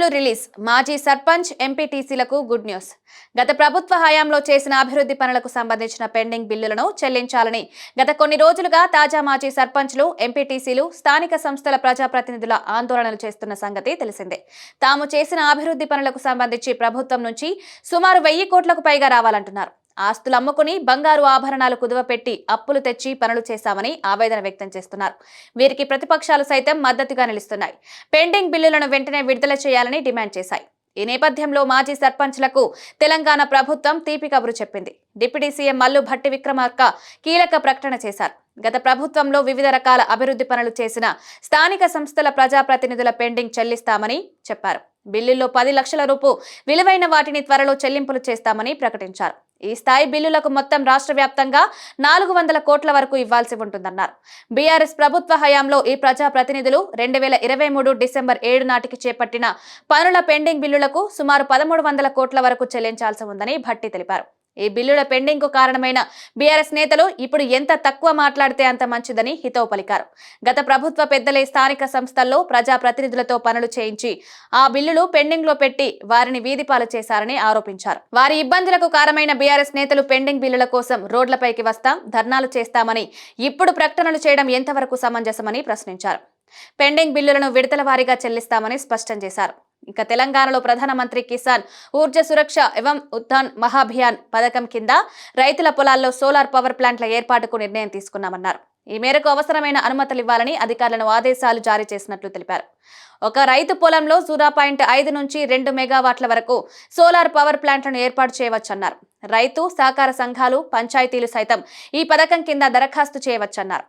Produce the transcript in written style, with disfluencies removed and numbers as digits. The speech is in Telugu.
బిల్లులు రిలీజ్. మాజీ సర్పంచ్ ఎంపీటీసీలకు గుడ్ న్యూస్. గత ప్రభుత్వ హయాంలో చేసిన అభివృద్ధి పనులకు సంబంధించిన పెండింగ్ బిల్లులను చెల్లించాలని గత కొన్ని రోజులుగా తాజా మాజీ సర్పంచ్లు, ఎంపీటీసీలు, స్థానిక సంస్థల ప్రజాప్రతినిధుల ఆందోళనలు చేస్తున్న సంగతి తెలిసిందే. తాము చేసిన అభివృద్ధి పనులకు సంబంధించి ప్రభుత్వం నుంచి సుమారు 1000 కోట్లకు పైగా రావాలంటున్నారు. ఆస్తులు అమ్ముకుని బంగారు ఆభరణాలు కుదువపెట్టి అప్పులు తెచ్చి పనులు చేశామని ఆవేదన వ్యక్తం చేస్తున్నారు. వీరికి ప్రతిపక్షాలు సైతం మద్దతుగా నిలుస్తున్నాయి. పెండింగ్ బిల్లులను వెంటనే విడుదల చేయాలని డిమాండ్ చేశాయి. ఈ నేపథ్యంలో మాజీ సర్పంచ్లకు తెలంగాణ ప్రభుత్వం తీపి కబురు చెప్పింది. డిప్యూటీ సీఎం మల్లు భట్టి విక్రమార్క కీలక ప్రకటన చేశారు. గత ప్రభుత్వంలో వివిధ రకాల అభివృద్ధి పనులు చేసిన స్థానిక సంస్థల ప్రజాప్రతినిధుల పెండింగ్ చెల్లిస్తామని చెప్పారు. బిల్లుల్లో 10 లక్షల రూపాయలు విలువైన వాటిని త్వరలో చెల్లింపులు చేస్తామని ప్రకటించారు. ఈ స్థాయి బిల్లులకు మొత్తం రాష్ట్ర వ్యాప్తంగా 400 కోట్ల వరకు ఇవ్వాల్సి ఉంటుందన్నారు. బీఆర్ఎస్ ప్రభుత్వ హయాంలో ఈ ప్రజాప్రతినిధులు 2023 డిసెంబర్ 7 నాటికి చేపట్టిన పనుల పెండింగ్ బిల్లులకు సుమారు 1300 కోట్ల వరకు చెల్లించాల్సి ఉందని భట్టి తెలిపారు. ఈ బిల్లుల పెండింగ్ కు కారణమైన బీఆర్ఎస్ నేతలు ఇప్పుడు ఎంత తక్కువ మాట్లాడితే అంత మంచిదని హితవు పలికారు. గత ప్రభుత్వ పెద్దలే స్థానిక సంస్థల్లో ప్రజాప్రతినిధులతో పనులు చేయించి ఆ బిల్లులు పెండింగ్ లో పెట్టి వారిని వీధిపాలు చేశారని ఆరోపించారు. వారి ఇబ్బందులకు కారణమైన బీఆర్ఎస్ నేతలు పెండింగ్ బిల్లుల కోసం రోడ్లపైకి వస్తాం, ధర్నాలు చేస్తామని ఇప్పుడు ప్రకటనలు చేయడం ఎంతవరకు సమంజసమని ప్రశ్నించారు. పెండింగ్ బిల్లులను విడతల వారీగా చెల్లిస్తామని స్పష్టం చేశారు. ఇక తెలంగాణలో ప్రధానమంత్రి కిసాన్ ఊర్జ సురక్ష ఏవం ఉత్థాన్ మహాభియాన్ పథకం కింద రైతుల పొలాల్లో సోలార్ పవర్ ప్లాంట్ల ఏర్పాటుకు నిర్ణయం తీసుకున్నామన్నారు. ఈ మేరకు అవసరమైన అనుమతులు ఇవ్వాలని అధికారులను ఆదేశాలు జారీ చేసినట్లు తెలిపారు. ఒక రైతు పొలంలో 0.5 నుంచి 2 మెగావాట్ల వరకు సోలార్ పవర్ ప్లాంట్లను ఏర్పాటు చేయవచ్చన్నారు. రైతు, సహకార సంఘాలు, పంచాయతీలు సైతం ఈ పథకం కింద దరఖాస్తు చేయవచ్చన్నారు.